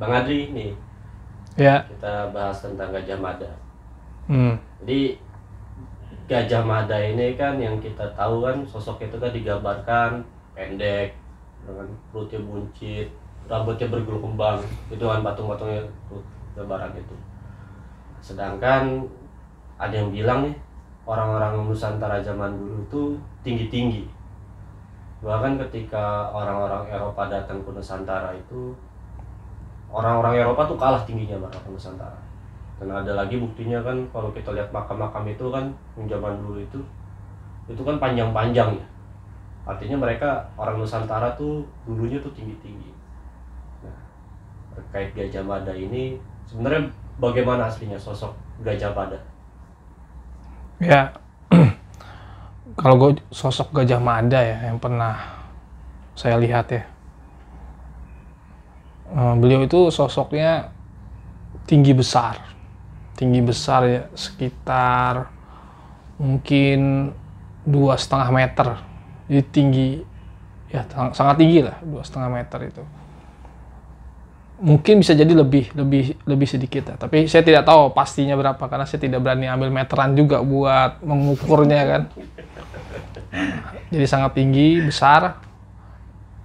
Bang Adri nih, Ya. kita bahas tentang Gajah Mada. Hmm. Jadi Gajah Mada ini kan yang kita tahu kan sosok itu kan digambarkan pendek, dengan perutnya buncit, rambutnya bergelombang, itu kan patung-patungnya gambaran itu. Sedangkan ada yang bilang nih orang-orang Nusantara zaman dulu itu tinggi-tinggi. Bahkan ketika orang-orang Eropa datang ke Nusantara itu, orang-orang Eropa tuh kalah tingginya sama orang Nusantara. Dan ada lagi buktinya kan kalau kita lihat makam-makam itu kan yang zaman dulu itu kan panjang-panjang ya. Artinya mereka orang Nusantara tuh dulunya tuh tinggi-tinggi. Nah, terkait Gajah Mada ini sebenarnya bagaimana aslinya sosok Gajah Mada? Ya, kalau sosok Gajah Mada ya yang pernah saya lihat ya, beliau itu sosoknya tinggi besar ya, sekitar mungkin 2,5 meter, jadi tinggi ya, sangat tinggi lah, 2,5 meter itu. Mungkin bisa jadi lebih sedikit ya, tapi saya tidak tahu pastinya berapa karena saya tidak berani ambil meteran juga buat mengukurnya kan. Jadi sangat tinggi, besar,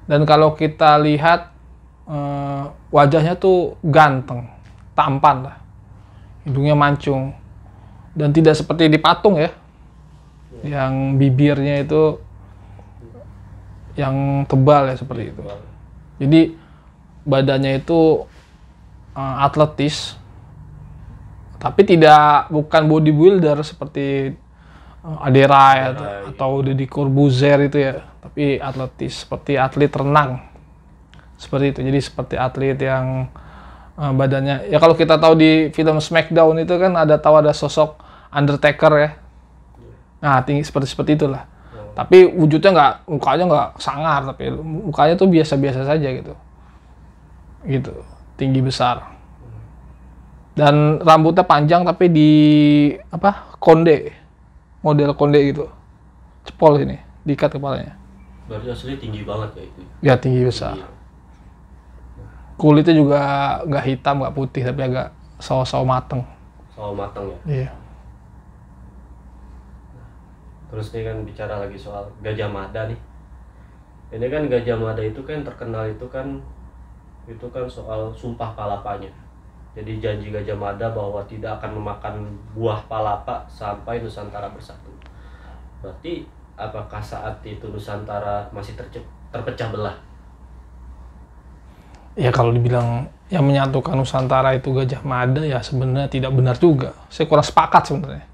dan kalau kita lihat wajahnya tuh ganteng, tampan lah, hidungnya mancung, dan tidak seperti di patung ya, yang bibirnya itu yang tebal ya seperti itu. Jadi badannya itu atletis, tapi bukan bodybuilder seperti Adera atau Deddy Corbuzier itu ya, tapi atletis seperti atlet renang seperti itu. Jadi seperti atlet yang badannya ya, kalau kita tahu di film Smackdown itu kan ada sosok Undertaker ya. Nah, tinggi seperti itulah. Tapi wujudnya mukanya nggak sangar, tapi mukanya tuh biasa-biasa saja gitu. Gitu, tinggi besar. Dan rambutnya panjang tapi konde. Model konde gitu. Cepol ini, diikat kepalanya. Berarti aslinya tinggi banget ya itu. Ya, tinggi besar. Kulitnya juga nggak hitam, nggak putih, tapi agak sawo-sawo mateng. Sawo mateng ya? Iya. Terus nih kan bicara lagi soal Gajah Mada nih. Ini kan Gajah Mada itu kan terkenal itu kan soal sumpah palapanya. Jadi janji Gajah Mada bahwa tidak akan memakan buah palapa sampai Nusantara bersatu. Berarti apakah saat itu Nusantara masih terpecah belah? Ya kalau dibilang yang menyatukan Nusantara itu Gajah Mada ya sebenarnya tidak benar juga. Saya kurang sepakat sebenarnya.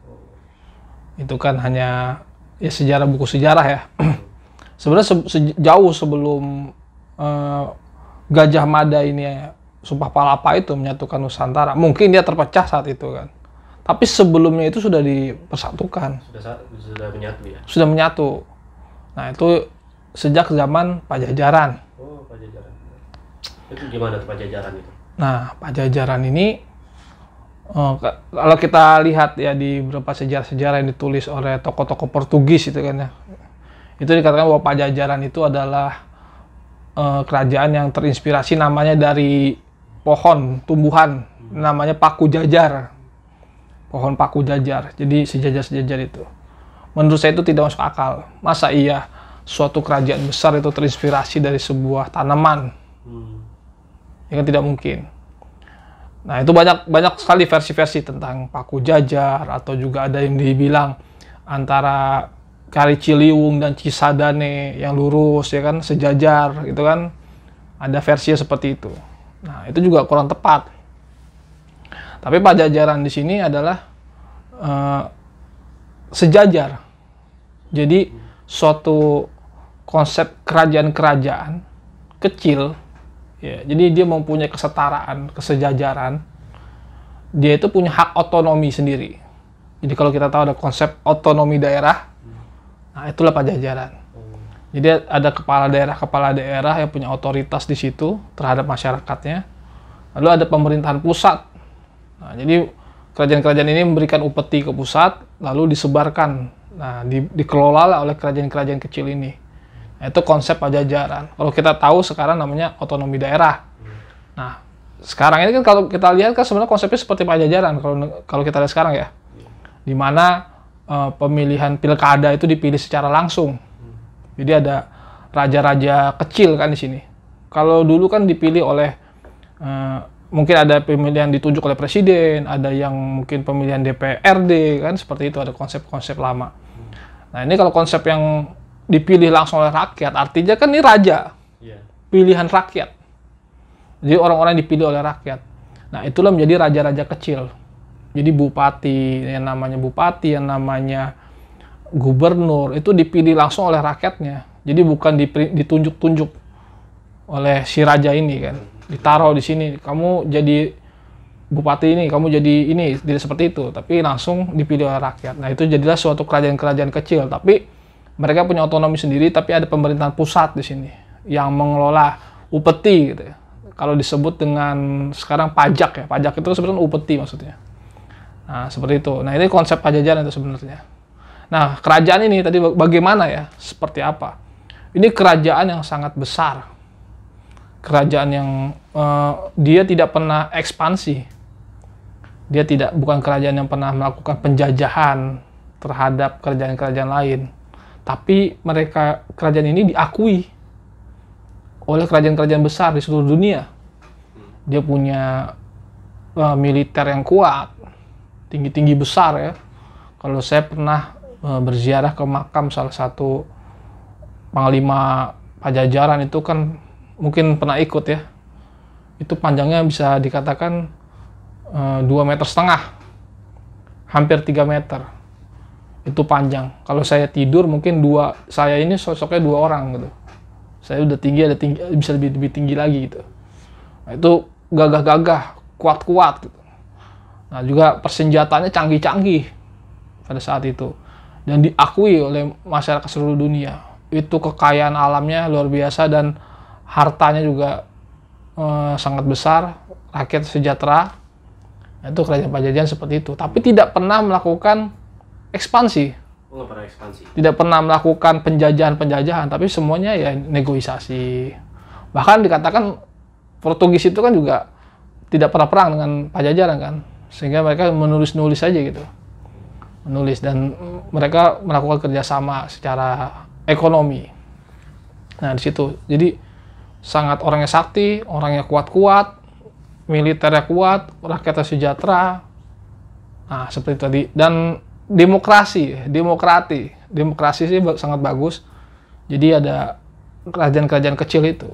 Itu kan hanya ya buku sejarah ya. Sebenarnya jauh sebelum Gajah Mada ini Sumpah Palapa itu menyatukan Nusantara. Mungkin dia terpecah saat itu kan. Tapi sebelumnya itu sudah dipersatukan. Sudah menyatu ya? Sudah menyatu. Nah itu sejak zaman Pajajaran. Oh, Pajajaran. Itu gimana tuh Pajajaran itu? Nah, Pajajaran ini kalau kita lihat ya di beberapa sejarah-sejarah yang ditulis oleh tokoh-tokoh Portugis itu kan ya, itu dikatakan bahwa Pajajaran itu adalah kerajaan yang terinspirasi namanya dari pohon tumbuhan namanya paku jajar, pohon paku jajar. Jadi sejajar-sejajar itu, menurut saya itu tidak masuk akal. Masa iya suatu kerajaan besar itu terinspirasi dari sebuah tanaman? Ya kan tidak mungkin. Nah itu banyak sekali versi-versi tentang paku jajar, atau juga ada yang dibilang antara Kali Ciliwung dan Cisadane yang lurus ya kan, sejajar gitu kan, ada versinya seperti itu. Nah itu juga kurang tepat. Tapi Pajajaran di sini adalah sejajar. Jadi suatu konsep kerajaan-kerajaan kecil. Ya, jadi dia mempunyai kesetaraan, kesejajaran. Dia itu punya hak otonomi sendiri. Jadi kalau kita tahu ada konsep otonomi daerah, nah itulah Pajajaran. Jadi ada kepala daerah yang punya otoritas di situ terhadap masyarakatnya. Lalu ada pemerintahan pusat. Nah, jadi kerajaan-kerajaan ini memberikan upeti ke pusat, lalu disebarkan. Nah, dikelola oleh kerajaan-kerajaan kecil ini. Itu konsep Pajajaran. Kalau kita tahu sekarang namanya otonomi daerah. Nah, sekarang ini kan kalau kita lihat kan sebenarnya konsepnya seperti Pajajaran kalau kita lihat sekarang ya, di mana pemilihan pilkada itu dipilih secara langsung. Jadi ada raja-raja kecil kan di sini. Kalau dulu kan dipilih oleh mungkin ada pemilihan ditunjuk oleh presiden, ada yang mungkin pemilihan DPRD kan, seperti itu, ada konsep-konsep lama. Nah ini kalau konsep yang dipilih langsung oleh rakyat, artinya kan ini raja, pilihan rakyat. Jadi orang-orang dipilih oleh rakyat. Nah itulah menjadi raja-raja kecil. Jadi bupati, yang namanya gubernur, itu dipilih langsung oleh rakyatnya. Jadi bukan ditunjuk-tunjuk oleh si raja ini kan. Ditaruh di sini, kamu jadi bupati ini, kamu jadi ini, tidak seperti itu. Tapi langsung dipilih oleh rakyat. Nah itu jadilah suatu kerajaan-kerajaan kecil. Tapi mereka punya otonomi sendiri, tapi ada pemerintahan pusat di sini yang mengelola upeti gitu ya. Kalau disebut dengan sekarang pajak ya, pajak itu sebenarnya upeti maksudnya. Nah seperti itu. Nah ini konsep Pajajaran itu sebenarnya. Nah kerajaan ini tadi bagaimana ya, seperti apa? Ini kerajaan yang sangat besar, kerajaan yang dia tidak pernah ekspansi, dia bukan kerajaan yang pernah melakukan penjajahan terhadap kerajaan-kerajaan lain, tapi kerajaan ini diakui oleh kerajaan-kerajaan besar di seluruh dunia. Dia punya militer yang kuat, tinggi-tinggi besar ya. Kalau saya pernah berziarah ke makam salah satu panglima Pajajaran itu kan, mungkin pernah ikut ya. Itu panjangnya bisa dikatakan 2,5 meter, hampir 3 meter. Itu panjang. Kalau saya tidur mungkin saya ini sosoknya 2 orang gitu. Saya udah tinggi, bisa lebih tinggi lagi gitu. Nah, itu gagah-gagah, kuat-kuat gitu. Nah, juga persenjataannya canggih-canggih pada saat itu. Dan diakui oleh masyarakat seluruh dunia. Itu kekayaan alamnya luar biasa dan hartanya juga sangat besar, rakyat sejahtera. Nah, itu kerajaan Pajajaran seperti itu. Tapi tidak pernah melakukan ekspansi. Tidak pernah melakukan penjajahan, tapi semuanya ya negosiasi. Bahkan dikatakan Portugis itu kan juga tidak pernah perang dengan Pajajaran kan, sehingga mereka menulis-nulis saja gitu, menulis, dan mereka melakukan kerjasama secara ekonomi. Nah di situ, jadi sangat orangnya sakti, orangnya kuat-kuat, militernya kuat, rakyatnya sejahtera. Nah seperti tadi. Dan demokrasi sih sangat bagus. Jadi ada kerajaan-kerajaan kecil itu.